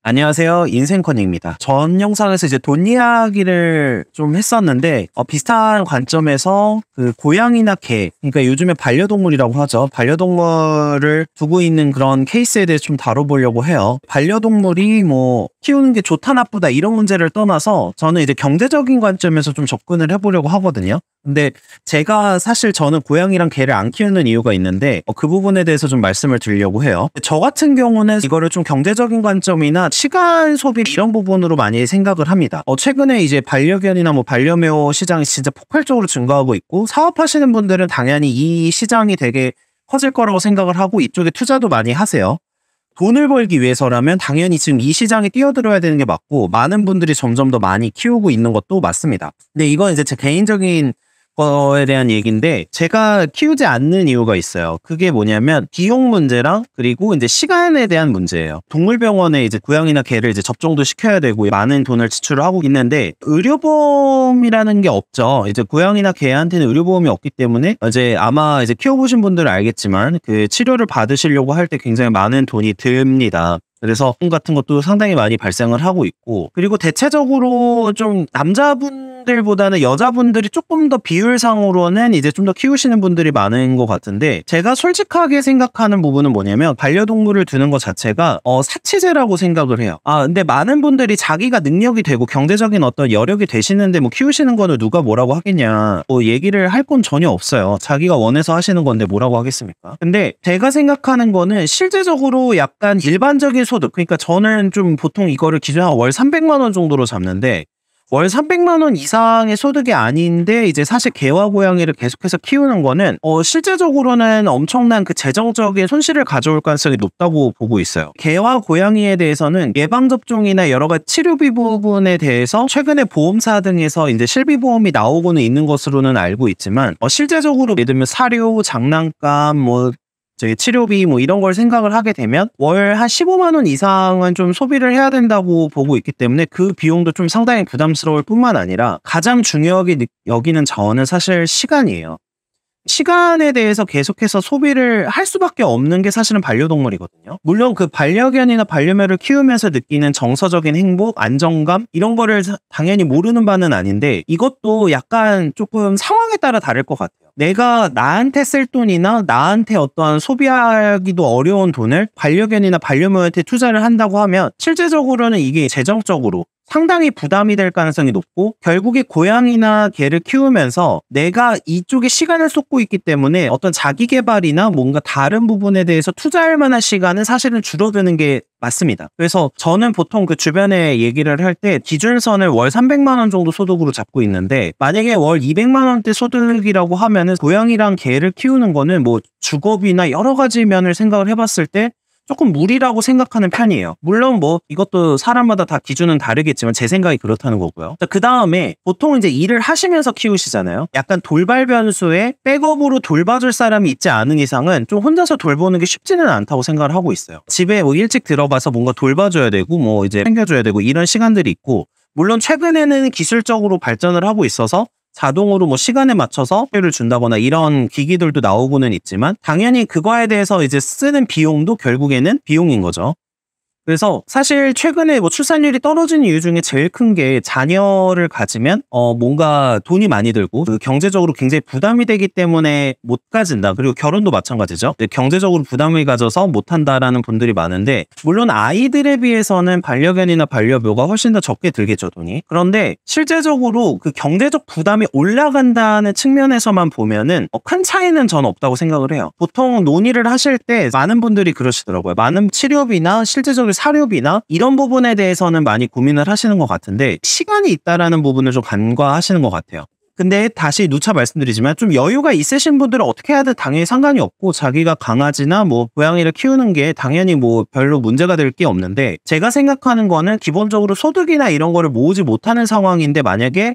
안녕하세요. 인생커닝입니다. 전 영상에서 이제 돈 이야기를 좀 했었는데, 비슷한 관점에서 그 고양이나 개, 그러니까 요즘에 반려동물이라고 하죠. 반려동물을 두고 있는 그런 케이스에 대해서 좀 다뤄보려고 해요. 반려동물이 뭐, 키우는 게 좋다, 나쁘다, 이런 문제를 떠나서 저는 이제 경제적인 관점에서 좀 접근을 해보려고 하거든요. 근데 제가 사실 저는 고양이랑 개를 안 키우는 이유가 있는데 그 부분에 대해서 좀 말씀을 드리려고 해요. 저 같은 경우는 이거를 좀 경제적인 관점이나 시간 소비 이런 부분으로 많이 생각을 합니다. 최근에 이제 반려견이나 뭐 반려묘 시장이 진짜 폭발적으로 증가하고 있고 사업하시는 분들은 당연히 이 시장이 되게 커질 거라고 생각을 하고 이쪽에 투자도 많이 하세요. 돈을 벌기 위해서라면 당연히 지금 이 시장에 뛰어들어야 되는 게 맞고 많은 분들이 점점 더 많이 키우고 있는 것도 맞습니다. 근데 이건 이제 제 개인적인 거에 대한 얘기인데 제가 키우지 않는 이유가 있어요. 그게 뭐냐면 비용 문제랑 그리고 이제 시간에 대한 문제예요. 동물병원에 이제 고양이나 개를 이제 접종도 시켜야 되고 많은 돈을 지출을 하고 있는데 의료보험이라는 게 없죠. 이제 고양이나 개한테는 의료보험이 없기 때문에 이제 아마 이제 키워보신 분들은 알겠지만 그 치료를 받으시려고 할 때 굉장히 많은 돈이 듭니다. 그래서 돈 같은 것도 상당히 많이 발생을 하고 있고 그리고 대체적으로 좀 남자분들보다는 여자분들이 조금 더 비율상으로는 이제 좀 더 키우시는 분들이 많은 것 같은데 제가 솔직하게 생각하는 부분은 뭐냐면 반려동물을 두는 것 자체가 사치제라고 생각을 해요. 근데 많은 분들이 자기가 능력이 되고 경제적인 어떤 여력이 되시는데 뭐 키우시는 거는 누가 뭐라고 하겠냐 뭐 얘기를 할 건 전혀 없어요. 자기가 원해서 하시는 건데 뭐라고 하겠습니까? 근데 제가 생각하는 거는 실제적으로 약간 일반적인 소득, 그러니까 저는 좀 보통 이거를 기준으로 월 300만 원 정도로 잡는데 월 300만 원 이상의 소득이 아닌데 이제 사실 개와 고양이를 계속해서 키우는 거는 실제적으로는 엄청난 그 재정적인 손실을 가져올 가능성이 높다고 보고 있어요. 개와 고양이에 대해서는 예방접종이나 여러 가지 치료비 부분에 대해서 최근에 보험사 등에서 이제 실비보험이 나오고는 있는 것으로는 알고 있지만 실제적으로 예를 들면 사료, 장난감, 뭐 저기 치료비 뭐 이런 걸 생각을 하게 되면 월 한 15만 원 이상은 좀 소비를 해야 된다고 보고 있기 때문에 그 비용도 좀 상당히 부담스러울 뿐만 아니라 가장 중요하게 여기는 자원은 사실 시간이에요. 시간에 대해서 계속해서 소비를 할 수밖에 없는 게 사실은 반려동물이거든요. 물론 그 반려견이나 반려묘를 키우면서 느끼는 정서적인 행복, 안정감 이런 거를 당연히 모르는 바는 아닌데 이것도 약간 조금 상황에 따라 다를 것 같아요. 내가 나한테 쓸 돈이나 나한테 어떠한 소비하기도 어려운 돈을 반려견이나 반려묘한테 투자를 한다고 하면 실제적으로는 이게 재정적으로 상당히 부담이 될 가능성이 높고 결국에 고양이나 개를 키우면서 내가 이쪽에 시간을 쏟고 있기 때문에 어떤 자기 개발이나 뭔가 다른 부분에 대해서 투자할 만한 시간은 사실은 줄어드는 게 맞습니다. 그래서 저는 보통 그 주변에 얘기를 할 때 기준선을 월 300만 원 정도 소득으로 잡고 있는데 만약에 월 200만 원대 소득이라고 하면은 고양이랑 개를 키우는 거는 뭐 주거비나 여러 가지 면을 생각을 해봤을 때 조금 무리라고 생각하는 편이에요. 물론 뭐 이것도 사람마다 다 기준은 다르겠지만 제 생각이 그렇다는 거고요. 그 다음에 보통 이제 일을 하시면서 키우시잖아요. 약간 돌발 변수에 백업으로 돌봐줄 사람이 있지 않은 이상은 좀 혼자서 돌보는 게 쉽지는 않다고 생각을 하고 있어요. 집에 뭐 일찍 들어가서 뭔가 돌봐줘야 되고 뭐 이제 챙겨줘야 되고 이런 시간들이 있고 물론 최근에는 기술적으로 발전을 하고 있어서 자동으로 뭐 시간에 맞춰서 표를 준다거나 이런 기기들도 나오고는 있지만 당연히 그거에 대해서 이제 쓰는 비용도 결국에는 비용인 거죠. 그래서 사실 최근에 뭐 출산율이 떨어진 이유 중에 제일 큰 게 자녀를 가지면 뭔가 돈이 많이 들고 그 경제적으로 굉장히 부담이 되기 때문에 못 가진다. 그리고 결혼도 마찬가지죠. 경제적으로 부담을 가져서 못 한다라는 분들이 많은데 물론 아이들에 비해서는 반려견이나 반려묘가 훨씬 더 적게 들겠죠, 돈이. 그런데 실제적으로 그 경제적 부담이 올라간다는 측면에서만 보면은 큰 차이는 전 없다고 생각을 해요. 보통 논의를 하실 때 많은 분들이 그러시더라고요. 많은 치료비나 실제적으로 사료비나 이런 부분에 대해서는 많이 고민을 하시는 것 같은데 시간이 있다라는 부분을 좀 간과하시는 것 같아요. 근데 다시 누차 말씀드리지만 좀 여유가 있으신 분들은 어떻게 하든 당연히 상관이 없고 자기가 강아지나 뭐 고양이를 키우는 게 당연히 뭐 별로 문제가 될 게 없는데 제가 생각하는 거는 기본적으로 소득이나 이런 거를 모으지 못하는 상황인데 만약에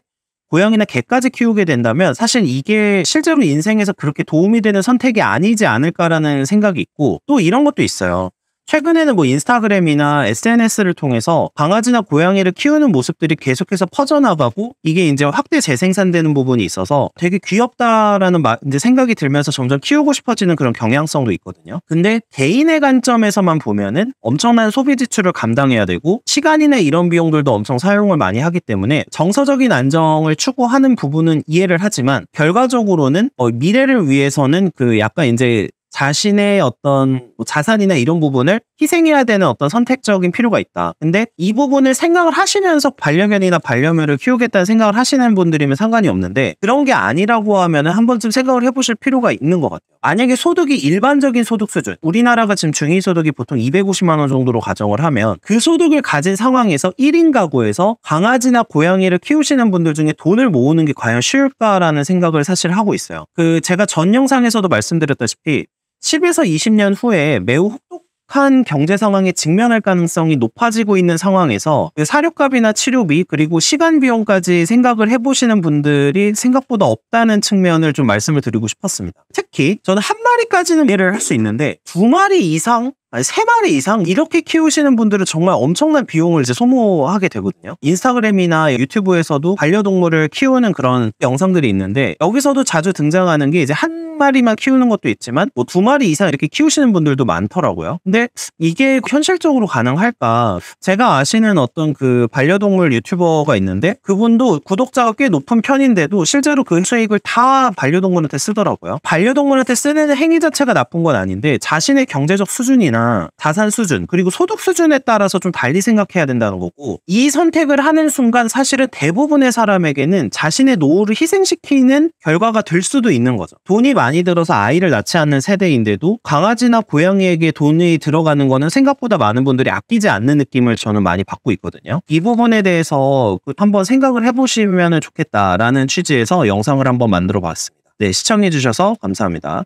고양이나 개까지 키우게 된다면 사실 이게 실제로 인생에서 그렇게 도움이 되는 선택이 아니지 않을까라는 생각이 있고 또 이런 것도 있어요. 최근에는 뭐 인스타그램이나 SNS를 통해서 강아지나 고양이를 키우는 모습들이 계속해서 퍼져나가고 이게 이제 확대 재생산되는 부분이 있어서 되게 귀엽다라는 이제 생각이 들면서 점점 키우고 싶어지는 그런 경향성도 있거든요. 근데 개인의 관점에서만 보면은 엄청난 소비 지출을 감당해야 되고 시간이나 이런 비용들도 엄청 사용을 많이 하기 때문에 정서적인 안정을 추구하는 부분은 이해를 하지만 결과적으로는 미래를 위해서는 그 약간 이제 자신의 어떤 자산이나 이런 부분을 희생해야 되는 어떤 선택적인 필요가 있다. 근데 이 부분을 생각을 하시면서 반려견이나 반려묘를 키우겠다는 생각을 하시는 분들이면 상관이 없는데 그런 게 아니라고 하면은 한 번쯤 생각을 해보실 필요가 있는 것 같아요. 만약에 소득이 일반적인 소득 수준, 우리나라가 지금 중위소득이 보통 250만 원 정도로 가정을 하면 그 소득을 가진 상황에서 1인 가구에서 강아지나 고양이를 키우시는 분들 중에 돈을 모으는 게 과연 쉬울까라는 생각을 사실 하고 있어요. 제가 전 영상에서도 말씀드렸다시피 10에서 20년 후에 매우 혹독한 경제 상황에 직면할 가능성이 높아지고 있는 상황에서 사료값이나 치료비 그리고 시간 비용까지 생각을 해보시는 분들이 생각보다 없다는 측면을 좀 말씀을 드리고 싶었습니다. 특히 저는 한 마리까지는 이해를 할 수 있는데 2마리 이상 3마리 이상 이렇게 키우시는 분들은 정말 엄청난 비용을 이제 소모하게 되거든요. 인스타그램이나 유튜브에서도 반려동물을 키우는 그런 영상들이 있는데 여기서도 자주 등장하는 게 이제 한 마리만 키우는 것도 있지만 뭐 2마리 이상 이렇게 키우시는 분들도 많더라고요. 근데 이게 현실적으로 가능할까? 제가 아시는 어떤 그 반려동물 유튜버가 있는데 그분도 구독자가 꽤 높은 편인데도 실제로 그 수익을 다 반려동물한테 쓰더라고요. 반려동물한테 쓰는 행위 자체가 나쁜 건 아닌데 자신의 경제적 수준이나 자산 수준 그리고 소득 수준에 따라서 좀 달리 생각해야 된다는 거고 이 선택을 하는 순간 사실은 대부분의 사람에게는 자신의 노후를 희생시키는 결과가 될 수도 있는 거죠. 돈이 많이 들어서 아이를 낳지 않는 세대인데도 강아지나 고양이에게 돈이 들어가는 거는 생각보다 많은 분들이 아끼지 않는 느낌을 저는 많이 받고 있거든요. 이 부분에 대해서 한번 생각을 해보시면 좋겠다라는 취지에서 영상을 한번 만들어 봤습니다. 네, 시청해주셔서 감사합니다.